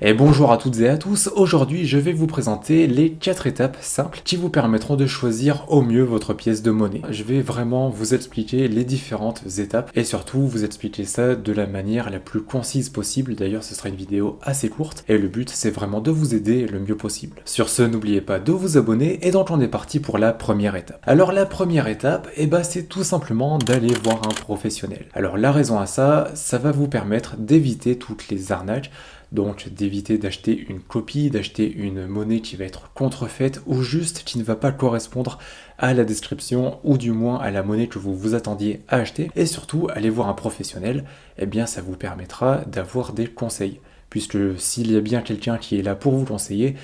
Et bonjour à toutes et à tous, aujourd'hui je vais vous présenter les 4 étapes simples qui vous permettront de choisir au mieux votre pièce de monnaie. Je vais vraiment vous expliquer les différentes étapes et surtout vous expliquer ça de la manière la plus concise possible. D'ailleurs ce sera une vidéo assez courte et le but c'est vraiment de vous aider le mieux possible. Sur ce, n'oubliez pas de vous abonner et donc on est parti pour la première étape. Alors la première étape, c'est tout simplement d'aller voir un professionnel. Alors la raison à ça, ça va vous permettre d'éviter toutes les arnaques. Donc d'éviter d'acheter une copie, d'acheter une monnaie qui va être contrefaite ou juste qui ne va pas correspondre à la description ou du moins à la monnaie que vous vous attendiez à acheter. Et surtout, aller voir un professionnel, ça vous permettra d'avoir des conseils. Puisque s'il y a bien quelqu'un qui est là pour vous conseiller,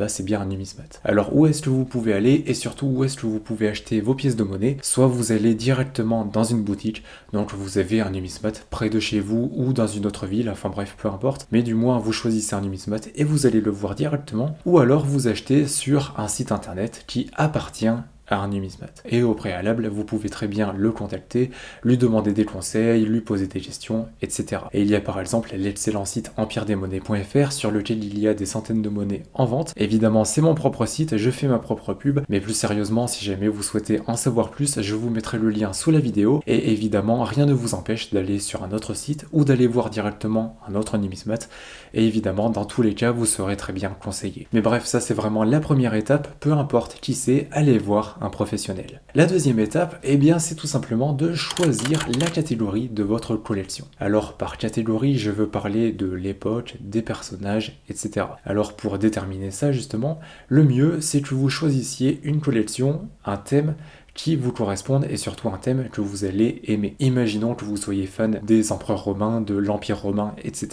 c'est bien un numismate. Alors où est-ce que vous pouvez aller et surtout où est-ce que vous pouvez acheter vos pièces de monnaie? Soit vous allez directement dans une boutique, donc vous avez un numismate près de chez vous ou dans une autre ville, enfin bref, peu importe, mais du moins vous choisissez un numismate et vous allez le voir directement, ou alors vous achetez sur un site internet qui appartient à un numismate. Et au préalable, vous pouvez très bien le contacter, lui demander des conseils, lui poser des questions, etc. Et il y a par exemple l'excellent site empiredesmonnaies.fr sur lequel il y a des centaines de monnaies en vente. Évidemment, c'est mon propre site, je fais ma propre pub, mais plus sérieusement, si jamais vous souhaitez en savoir plus, je vous mettrai le lien sous la vidéo. Et évidemment, rien ne vous empêche d'aller sur un autre site ou d'aller voir directement un autre numismate. Et évidemment, dans tous les cas, vous serez très bien conseillé. Mais bref, ça c'est vraiment la première étape, peu importe qui c'est, allez voir un professionnel. La deuxième étape, c'est tout simplement de choisir la catégorie de votre collection. Alors par catégorie, je veux parler de l'époque, des personnages, etc. Alors pour déterminer ça justement, le mieux c'est que vous choisissiez une collection, un thème qui vous correspondent et surtout un thème que vous allez aimer. Imaginons que vous soyez fan des empereurs romains, de l'empire romain, etc.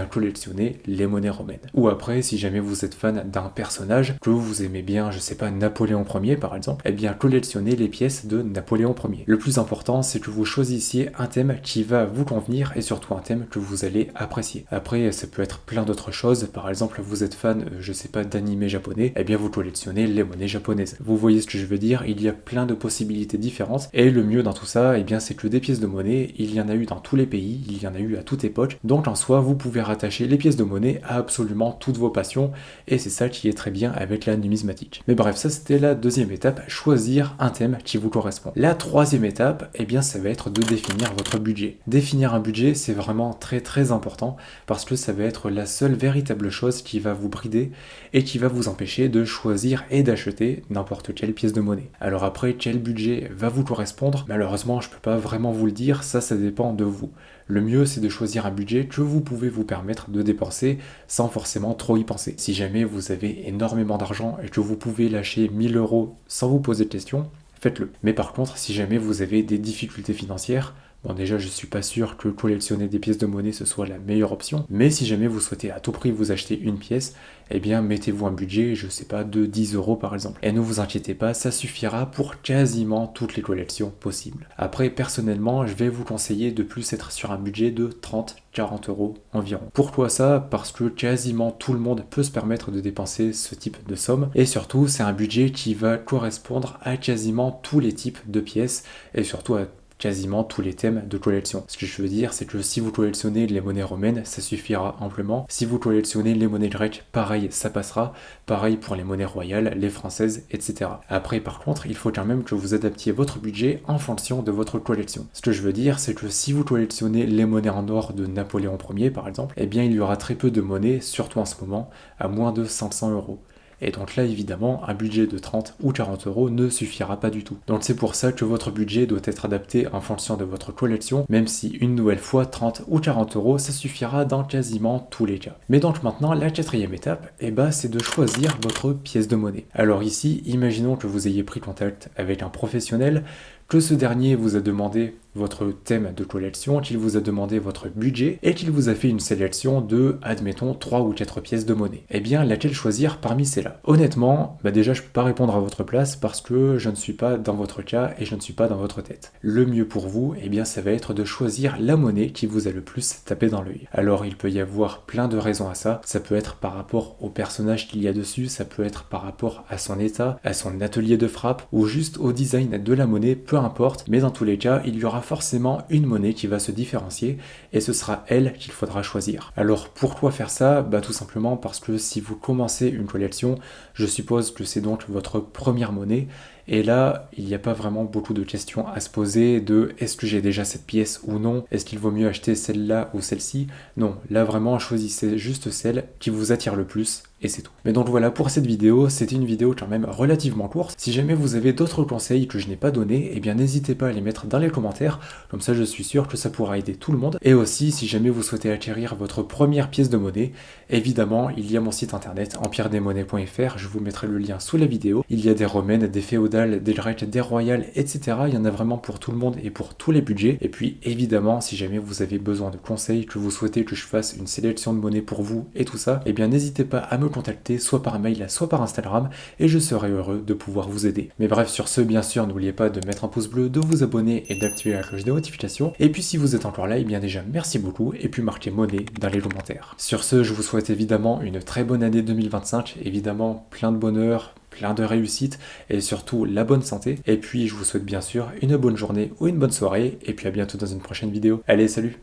Collectionnez les monnaies romaines. Ou après, si jamais vous êtes fan d'un personnage que vous aimez bien, je sais pas, Napoléon Ier par exemple, collectionnez les pièces de Napoléon Ier. Le plus important, c'est que vous choisissiez un thème qui va vous convenir et surtout un thème que vous allez apprécier. Après, ça peut être plein d'autres choses. Par exemple, vous êtes fan, je sais pas, d'animé japonais, vous collectionnez les monnaies japonaises. Vous voyez ce que je veux dire? Il y a plein de possibilités différentes et le mieux dans tout ça c'est que des pièces de monnaie il y en a eu dans tous les pays, il y en a eu à toute époque, donc en soi vous pouvez rattacher les pièces de monnaie à absolument toutes vos passions et c'est ça qui est très bien avec la numismatique. Mais bref, ça c'était la deuxième étape, choisir un thème qui vous correspond. La troisième étape ça va être de définir votre budget. Définir un budget c'est vraiment très très important parce que ça va être la seule véritable chose qui va vous brider et qui va vous empêcher de choisir et d'acheter n'importe quelle pièce de monnaie. Alors après, quel budget va vous correspondre? Malheureusement, je peux pas vraiment vous le dire, ça dépend de vous. Le mieux, c'est de choisir un budget que vous pouvez vous permettre de dépenser sans forcément trop y penser. Si jamais vous avez énormément d'argent et que vous pouvez lâcher 1000 euros sans vous poser de questions, faites-le. Mais par contre, si jamais vous avez des difficultés financières, déjà, je suis pas sûr que collectionner des pièces de monnaie ce soit la meilleure option, mais si jamais vous souhaitez à tout prix vous acheter une pièce, mettez-vous un budget, je sais pas, de 10 euros par exemple. Et ne vous inquiétez pas, ça suffira pour quasiment toutes les collections possibles. Après, personnellement, je vais vous conseiller de plus être sur un budget de 30-40 euros environ. Pourquoi ça? Parce que quasiment tout le monde peut se permettre de dépenser ce type de somme, et surtout, c'est un budget qui va correspondre à quasiment tous les types de pièces, et surtout à quasiment tous les thèmes de collection. Ce que je veux dire, c'est que si vous collectionnez les monnaies romaines, ça suffira amplement. Si vous collectionnez les monnaies grecques, pareil, ça passera. Pareil pour les monnaies royales, les françaises, etc. Après, par contre, il faut quand même que vous adaptiez votre budget en fonction de votre collection. Ce que je veux dire, c'est que si vous collectionnez les monnaies en or de Napoléon Ier, par exemple, il y aura très peu de monnaies, surtout en ce moment, à moins de 500 euros. Et donc là, évidemment, un budget de 30 ou 40 euros ne suffira pas du tout. Donc c'est pour ça que votre budget doit être adapté en fonction de votre collection, même si une nouvelle fois 30 ou 40 euros, ça suffira dans quasiment tous les cas. Mais donc maintenant, la quatrième étape, c'est de choisir votre pièce de monnaie. Alors ici, imaginons que vous ayez pris contact avec un professionnel, que ce dernier vous a demandé votre thème de collection, qu'il vous a demandé votre budget et qu'il vous a fait une sélection de, admettons, 3 ou 4 pièces de monnaie. Laquelle choisir parmi celles-là? Honnêtement, déjà je peux pas répondre à votre place parce que je ne suis pas dans votre cas et je ne suis pas dans votre tête. Le mieux pour vous, ça va être de choisir la monnaie qui vous a le plus tapé dans l'œil. Alors il peut y avoir plein de raisons à ça. Ça peut être par rapport au personnage qu'il y a dessus, ça peut être par rapport à son état, à son atelier de frappe ou juste au design de la monnaie, peu peu importe, mais dans tous les cas, il y aura forcément une monnaie qui va se différencier et ce sera elle qu'il faudra choisir. Alors pourquoi faire ça? Tout simplement parce que si vous commencez une collection, je suppose que c'est donc votre première monnaie. Et là, il n'y a pas vraiment beaucoup de questions à se poser de est-ce que j'ai déjà cette pièce ou non? Est-ce qu'il vaut mieux acheter celle-là ou celle-ci? Non, là vraiment choisissez juste celle qui vous attire le plus et c'est tout. Mais donc voilà pour cette vidéo, c'était une vidéo quand même relativement courte. Si jamais vous avez d'autres conseils que je n'ai pas donnés, eh bien n'hésitez pas à les mettre dans les commentaires, comme ça je suis sûr que ça pourra aider tout le monde. Et aussi si jamais vous souhaitez acquérir votre première pièce de monnaie, évidemment il y a mon site internet empiredesmonnaies.fr, je vous mettrai le lien sous la vidéo. Il y a des romaines, des féodales, des grecques, des royales, etc. Il y en a vraiment pour tout le monde et pour tous les budgets. Et puis évidemment si jamais vous avez besoin de conseils, que vous souhaitez que je fasse une sélection de monnaies pour vous et tout ça, eh bien n'hésitez pas à me contacter soit par mail, soit par Instagram et je serai heureux de pouvoir vous aider. Mais bref, sur ce, bien sûr, n'oubliez pas de mettre un pouce bleu, de vous abonner et d'activer la cloche de notification. Et puis si vous êtes encore là, eh bien déjà merci beaucoup et puis marquez monnaie dans les commentaires. Sur ce, je vous souhaite évidemment une très bonne année 2025, évidemment plein de bonheur, plein de réussite et surtout la bonne santé. Et puis je vous souhaite bien sûr une bonne journée ou une bonne soirée et puis à bientôt dans une prochaine vidéo. Allez, salut!